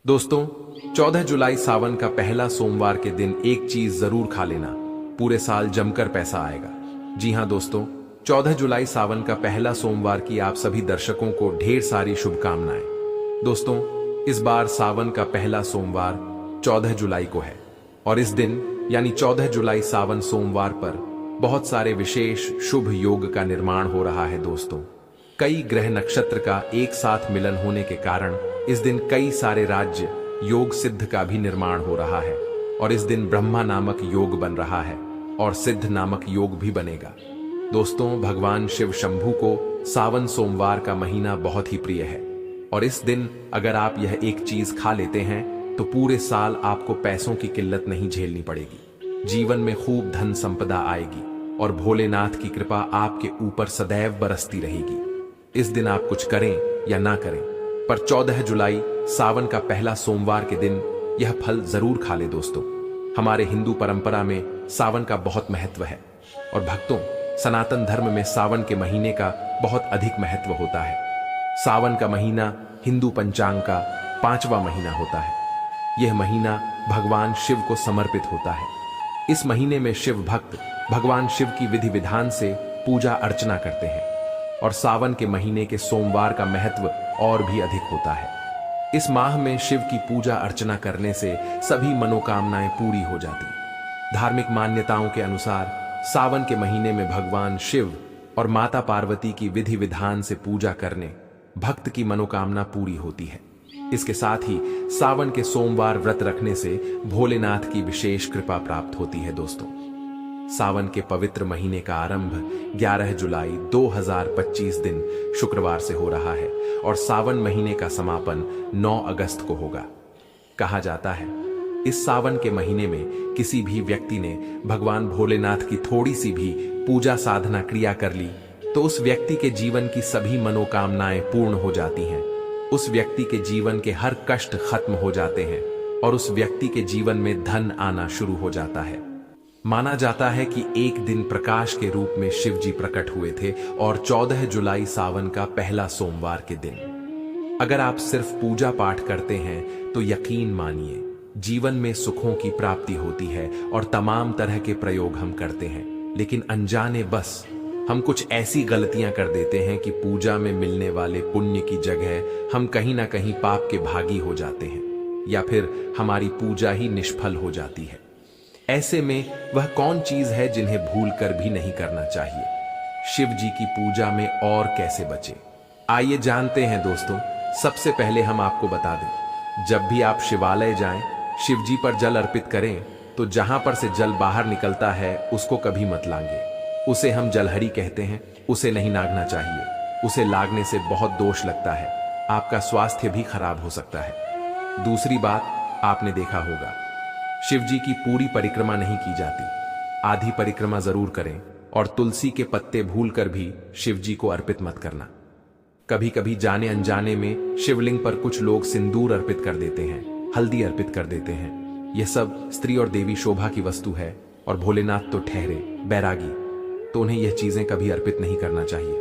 दोस्तों, 14 जुलाई सावन का पहला सोमवार के दिन एक चीज जरूर खा लेना, पूरे साल जमकर पैसा आएगा। जी हां दोस्तों, 14 जुलाई सावन का पहला सोमवार की आप सभी दर्शकों को ढेर सारी शुभकामनाएं। दोस्तों, इस बार सावन का पहला सोमवार 14 जुलाई को है और इस दिन यानी 14 जुलाई सावन सोमवार पर बहुत सारे विशेष शुभ योग का निर्माण हो रहा है। दोस्तों, कई ग्रह नक्षत्र का एक साथ मिलन होने के कारण इस दिन कई सारे राज्य योग सिद्ध का भी निर्माण हो रहा है और इस दिन ब्रह्मा नामक योग बन रहा है और सिद्ध नामक योग भी बनेगा। दोस्तों, भगवान शिव शंभू को सावन सोमवार का महीना बहुत ही प्रिय है और इस दिन अगर आप यह एक चीज खा लेते हैं तो पूरे साल आपको पैसों की किल्लत नहीं झेलनी पड़ेगी। जीवन में खूब धन संपदा आएगी और भोलेनाथ की कृपा आपके ऊपर सदैव बरसती रहेगी। इस दिन आप कुछ करें या ना करें, पर 14 जुलाई सावन का पहला सोमवार के दिन यह फल जरूर खा ले। दोस्तों, हमारे हिंदू परंपरा में सावन का बहुत महत्व है और भक्तों, सनातन धर्म में सावन के महीने का बहुत अधिक महत्व होता है। सावन का महीना हिंदू पंचांग का 5वां महीना होता है। यह महीना भगवान शिव को समर्पित होता है। इस महीने में शिव भक्त भगवान शिव की विधि विधान से पूजा अर्चना करते हैं और सावन के महीने के सोमवार का महत्व और भी अधिक होता है। इस माह में शिव की पूजा अर्चना करने से सभी मनोकामनाएं पूरी हो जाती। धार्मिक मान्यताओं के अनुसार सावन के महीने में भगवान शिव और माता पार्वती की विधि विधान से पूजा करने भक्त की मनोकामना पूरी होती है। इसके साथ ही सावन के सोमवार व्रत रखने से भोलेनाथ की विशेष कृपा प्राप्त होती है। दोस्तों, सावन के पवित्र महीने का आरंभ 11 जुलाई 2025 दिन शुक्रवार से हो रहा है और सावन महीने का समापन 9 अगस्त को होगा। कहा जाता है, इस सावन के महीने में किसी भी व्यक्ति ने भगवान भोलेनाथ की थोड़ी सी भी पूजा साधना क्रिया कर ली तो उस व्यक्ति के जीवन की सभी मनोकामनाएं पूर्ण हो जाती हैं। उस व्यक्ति के जीवन के हर कष्ट खत्म हो जाते हैं और उस व्यक्ति के जीवन में धन आना शुरू हो जाता है। माना जाता है कि एक दिन प्रकाश के रूप में शिव जी प्रकट हुए थे और 14 जुलाई सावन का पहला सोमवार के दिन अगर आप सिर्फ पूजा पाठ करते हैं तो यकीन मानिए जीवन में सुखों की प्राप्ति होती है और तमाम तरह के प्रयोग हम करते हैं, लेकिन अनजाने बस हम कुछ ऐसी गलतियां कर देते हैं कि पूजा में मिलने वाले पुण्य की जगह हम कहीं ना कहीं पाप के भागी हो जाते हैं या फिर हमारी पूजा ही निष्फल हो जाती है। ऐसे में वह कौन चीज है जिन्हें भूल कर भी नहीं करना चाहिए? शिव जी की पूजा में और कैसे बचे, आइए जानते हैं। दोस्तों, सबसे पहले हम आपको बता दें, जब भी आप शिवालय जाएं, शिव जी पर जल अर्पित करें तो जहां पर से जल बाहर निकलता है उसको कभी मत लांगे। उसे हम जलहरी कहते हैं, उसे नहीं नागना चाहिए। उसे लागने से बहुत दोष लगता है, आपका स्वास्थ्य भी खराब हो सकता है। दूसरी बात, आपने देखा होगा शिव जी की पूरी परिक्रमा नहीं की जाती, आधी परिक्रमा जरूर करें और तुलसी के पत्ते भूलकर भी शिव जी को अर्पित मत करना। कभी कभी जाने अनजाने में शिवलिंग पर कुछ लोग सिंदूर अर्पित कर देते हैं, हल्दी अर्पित कर देते हैं। यह सब स्त्री और देवी शोभा की वस्तु है और भोलेनाथ तो ठहरे बैरागी, तो उन्हें यह चीजें कभी अर्पित नहीं करना चाहिए।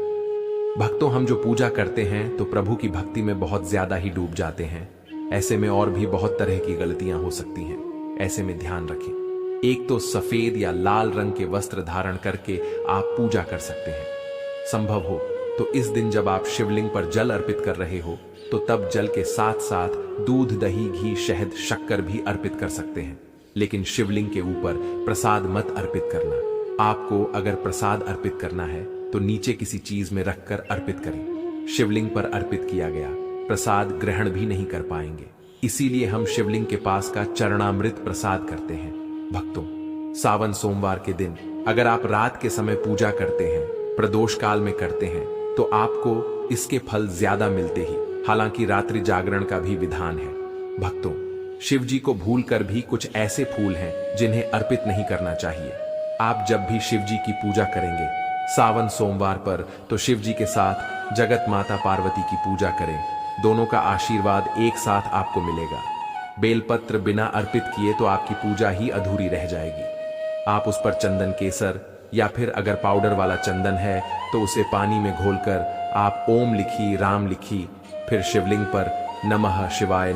भक्तों, हम जो पूजा करते हैं तो प्रभु की भक्ति में बहुत ज्यादा ही डूब जाते हैं। ऐसे में और भी बहुत तरह की गलतियां हो सकती हैं। ऐसे में ध्यान रखें, एक तो सफेद या लाल रंग के वस्त्र धारण करके आप पूजा कर सकते हैं। संभव हो तो इस दिन जब आप शिवलिंग पर जल अर्पित कर रहे हो तो तब जल के साथ साथ दूध, दही, घी, शहद, शक्कर भी अर्पित कर सकते हैं, लेकिन शिवलिंग के ऊपर प्रसाद मत अर्पित करना। आपको अगर प्रसाद अर्पित करना है तो नीचे किसी चीज में रखकर अर्पित करें। शिवलिंग पर अर्पित किया गया प्रसाद ग्रहण भी नहीं कर पाएंगे, इसीलिए हम शिवलिंग के पास का चरणामृत प्रसाद करते हैं। भक्तों, सावन सोमवार के दिन अगर आप रात के समय पूजा करते हैं, प्रदोष काल में करते हैं, तो आपको इसके फल ज्यादा मिलते ही। हालांकि रात्रि जागरण का भी विधान है। भक्तों, शिव जी को भूल कर भी कुछ ऐसे फूल हैं जिन्हें अर्पित नहीं करना चाहिए। आप जब भी शिव जी की पूजा करेंगे सावन सोमवार पर तो शिव जी के साथ जगत माता पार्वती की पूजा करें। दोनों का आशीर्वाद एक साथ आपको मिलेगा। बेलपत्र बिना अर्पित किए तो आपकी पूजा ही अधूरी रह जाएगी। आप उस पर चंदन केसर या फिर अगर पाउडर वाला चंदन है तो उसे पानी में घोलकर आप ओम लिखी, राम लिखी, फिर शिवलिंग पर नमः शिवाय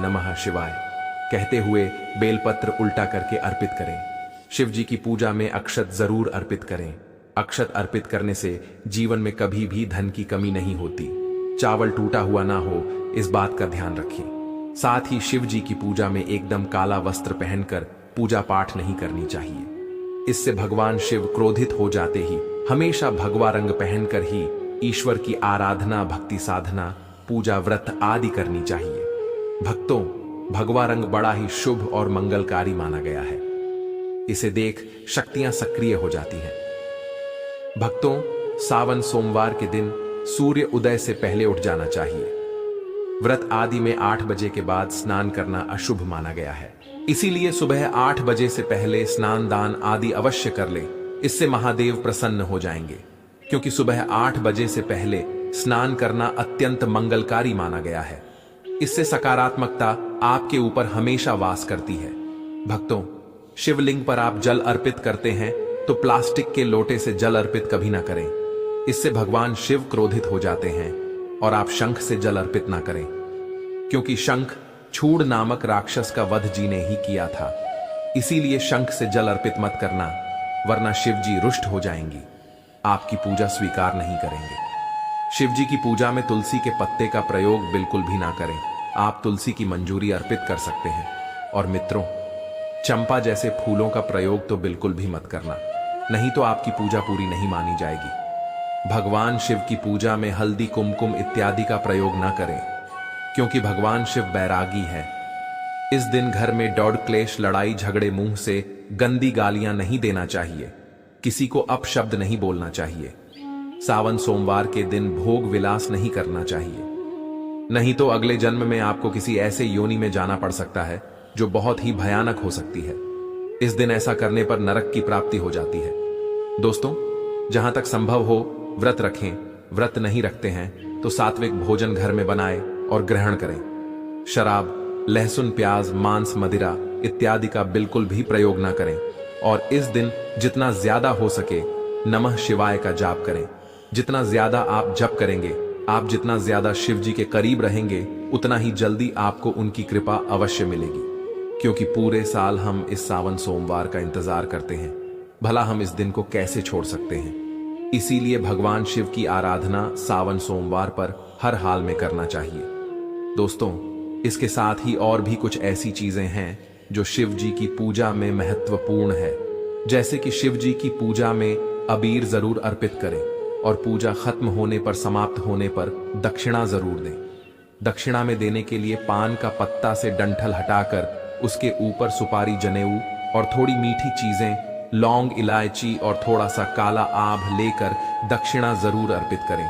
कहते हुए बेलपत्र उल्टा करके अर्पित करें। शिव जी की पूजा में अक्षत जरूर अर्पित करें। अक्षत अर्पित करने से जीवन में कभी भी धन की कमी नहीं होती। चावल टूटा हुआ ना हो, इस बात का ध्यान रखें। साथ ही शिव जी की पूजा में एकदम काला वस्त्र पहनकर पूजा पाठ नहीं करनी चाहिए। इससे भगवान शिव क्रोधित हो जाते ही हमेशा भगवा रंग पहनकर ही ईश्वर की आराधना, भक्ति साधना, पूजा, व्रत आदि करनी चाहिए। भक्तों, भगवा रंग बड़ा ही शुभ और मंगलकारी माना गया है। इसे देख शक्तियां सक्रिय हो जाती हैं। भक्तों, सावन सोमवार के दिन सूर्य उदय से पहले उठ जाना चाहिए। व्रत आदि में 8 बजे के बाद स्नान करना अशुभ माना गया है। इसीलिए सुबह 8 बजे से पहले स्नान दान आदि अवश्य कर ले। इससे महादेव प्रसन्न हो जाएंगे, क्योंकि सुबह 8 बजे से पहले स्नान करना अत्यंत मंगलकारी माना गया है। इससे सकारात्मकता आपके ऊपर हमेशा वास करती है। भक्तों, शिवलिंग पर आप जल अर्पित करते हैं तो प्लास्टिक के लोटे से जल अर्पित कभी ना करें। इससे भगवान शिव क्रोधित हो जाते हैं। और आप शंख से जल अर्पित ना करें, क्योंकि शंख छूड़ नामक राक्षस का वध जी ने ही किया था। इसीलिए शंख से जल अर्पित मत करना, वरना शिव जी रुष्ट हो जाएंगी, आपकी पूजा स्वीकार नहीं करेंगे। शिव जी की पूजा में तुलसी के पत्ते का प्रयोग बिल्कुल भी ना करें। आप तुलसी की मंजूरी अर्पित कर सकते हैं। और मित्रों, चंपा जैसे फूलों का प्रयोग तो बिल्कुल भी मत करना, नहीं तो आपकी पूजा पूरी नहीं मानी जाएगी। भगवान शिव की पूजा में हल्दी, कुमकुम इत्यादि का प्रयोग ना करें, क्योंकि भगवान शिव बैरागी है। इस दिन घर में दौड़, क्लेश, लड़ाई झगड़े, मुंह से गंदी गालियां नहीं देना चाहिए। किसी को अपशब्द नहीं बोलना चाहिए। सावन सोमवार के दिन भोग विलास नहीं करना चाहिए, नहीं तो अगले जन्म में आपको किसी ऐसे योनि में जाना पड़ सकता है जो बहुत ही भयानक हो सकती है। इस दिन ऐसा करने पर नरक की प्राप्ति हो जाती है। दोस्तों, जहां तक संभव हो व्रत रखें। व्रत नहीं रखते हैं तो सात्विक भोजन घर में बनाएं और ग्रहण करें। शराब, लहसुन, प्याज, मांस, मदिरा इत्यादि का बिल्कुल भी प्रयोग ना करें। और इस दिन जितना ज्यादा हो सके नमः शिवाय का जाप करें। जितना ज्यादा आप जप करेंगे, आप जितना ज्यादा शिव जी के करीब रहेंगे, उतना ही जल्दी आपको उनकी कृपा अवश्य मिलेगी। क्योंकि पूरे साल हम इस सावन सोमवार का इंतजार करते हैं, भला हम इस दिन को कैसे छोड़ सकते हैं। इसीलिए भगवान शिव की आराधना सावन सोमवार पर हर हाल में करना चाहिए। दोस्तों, इसके साथ ही और भी कुछ ऐसी चीजें हैं जो शिव जी की पूजा में महत्वपूर्ण है। जैसे कि शिव जी की पूजा में अबीर जरूर अर्पित करें और पूजा खत्म होने पर, समाप्त होने पर दक्षिणा जरूर दें। दक्षिणा में देने के लिए पान का पत्ता से डंठल हटाकर उसके ऊपर सुपारी, जनेऊ और थोड़ी मीठी चीजें, लौंग, इलायची और थोड़ा सा काला आभ लेकर दक्षिणा जरूर अर्पित करें।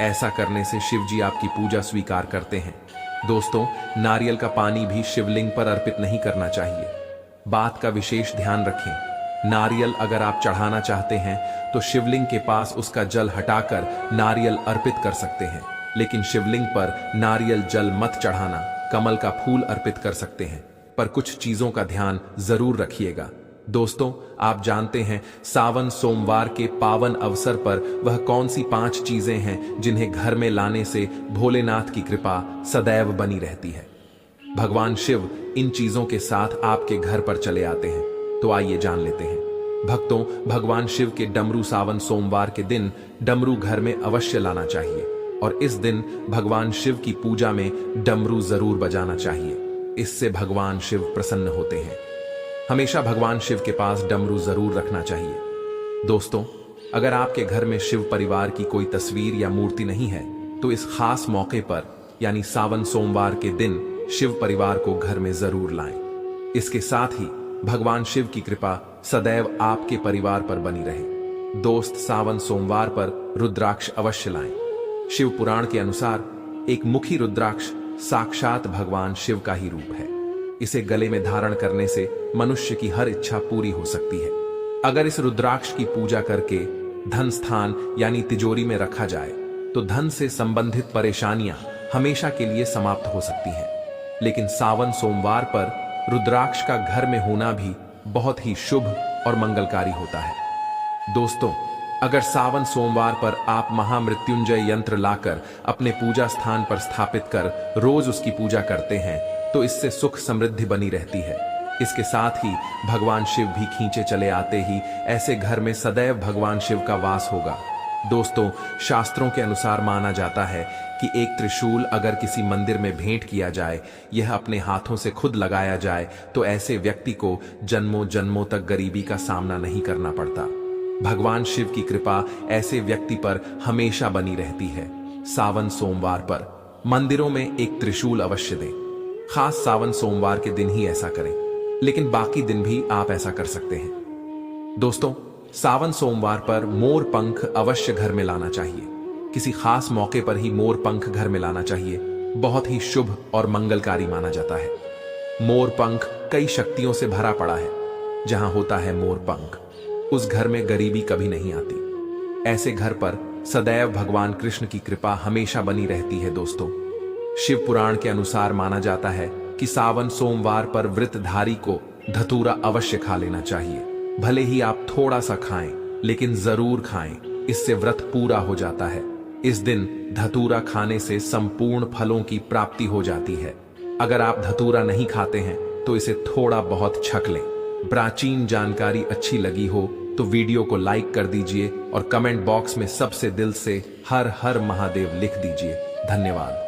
ऐसा करने से शिव जी आपकी पूजा स्वीकार करते हैं। दोस्तों, नारियल का पानी भी शिवलिंग पर अर्पित नहीं करना चाहिए। बात का विशेष ध्यान रखें। नारियल अगर आप चढ़ाना चाहते हैं तो शिवलिंग के पास उसका जल हटाकर नारियल अर्पित कर सकते हैं, लेकिन शिवलिंग पर नारियल जल मत चढ़ाना। कमल का फूल अर्पित कर सकते हैं, पर कुछ चीजों का ध्यान जरूर रखिएगा। दोस्तों, आप जानते हैं सावन सोमवार के पावन अवसर पर वह कौन सी 5 चीजें हैं जिन्हें घर में लाने से भोलेनाथ की कृपा सदैव बनी रहती है। भगवान शिव इन चीजों के साथ आपके घर पर चले आते हैं, तो आइए जान लेते हैं। भक्तों, भगवान शिव के डमरू सावन सोमवार के दिन डमरू घर में अवश्य लाना चाहिए और इस दिन भगवान शिव की पूजा में डमरू जरूर बजाना चाहिए। इससे भगवान शिव प्रसन्न होते हैं। हमेशा भगवान शिव के पास डमरू जरूर रखना चाहिए। दोस्तों, अगर आपके घर में शिव परिवार की कोई तस्वीर या मूर्ति नहीं है तो इस खास मौके पर यानी सावन सोमवार के दिन शिव परिवार को घर में जरूर लाएं। इसके साथ ही भगवान शिव की कृपा सदैव आपके परिवार पर बनी रहे। दोस्त, सावन सोमवार पर रुद्राक्ष अवश्य लाएं। शिव पुराण के अनुसार एक मुखी रुद्राक्ष साक्षात भगवान शिव का ही रूप है। इसे गले में धारण करने से मनुष्य की हर इच्छा पूरी हो सकती है। अगर इस रुद्राक्ष की पूजा करके धन स्थान यानी तिजोरी में रखा जाए तो धन से संबंधित परेशानियां हमेशा के लिए समाप्त हो सकती हैं। लेकिन सावन सोमवार पर रुद्राक्ष का घर में होना भी बहुत ही शुभ और मंगलकारी होता है। दोस्तों, अगर सावन सोमवार पर आप महामृत्युंजय यंत्र लाकर अपने पूजा स्थान पर स्थापित कर रोज उसकी पूजा करते हैं तो इससे सुख समृद्धि बनी रहती है। इसके साथ ही भगवान शिव भी खींचे चले आते ही ऐसे घर में सदैव भगवान शिव का वास होगा। दोस्तों, शास्त्रों के अनुसार माना जाता है कि एक त्रिशूल अगर किसी मंदिर में भेंट किया जाए, यह अपने हाथों से खुद लगाया जाए तो ऐसे व्यक्ति को जन्मों जन्मों तक गरीबी का सामना नहीं करना पड़ता। भगवान शिव की कृपा ऐसे व्यक्ति पर हमेशा बनी रहती है। सावन सोमवार पर मंदिरों में एक त्रिशूल अवश्य दें। खास सावन सोमवार के दिन ही ऐसा करें, लेकिन बाकी दिन भी आप ऐसा कर सकते हैं। दोस्तों, सावन सोमवार पर मोर पंख अवश्य घर में लाना चाहिए। किसी खास मौके पर ही मोर पंख घर में लाना चाहिए। बहुत ही शुभ और मंगलकारी माना जाता है। मोर पंख कई शक्तियों से भरा पड़ा है। जहां होता है मोर पंख, उस घर में गरीबी कभी नहीं आती। ऐसे घर पर सदैव भगवान कृष्ण की कृपा हमेशा बनी रहती है। दोस्तों, शिव पुराण के अनुसार माना जाता है कि सावन सोमवार पर व्रतधारी को धतूरा अवश्य खा लेना चाहिए। भले ही आप थोड़ा सा खाएं, लेकिन जरूर खाएं, इससे व्रत पूरा हो जाता है। इस दिन धतूरा खाने से संपूर्ण फलों की प्राप्ति हो जाती है। अगर आप धतूरा नहीं खाते हैं तो इसे थोड़ा बहुत छक लें। प्राचीन जानकारी अच्छी लगी हो तो वीडियो को लाइक कर दीजिए और कमेंट बॉक्स में सबसे दिल से हर हर महादेव लिख दीजिए। धन्यवाद।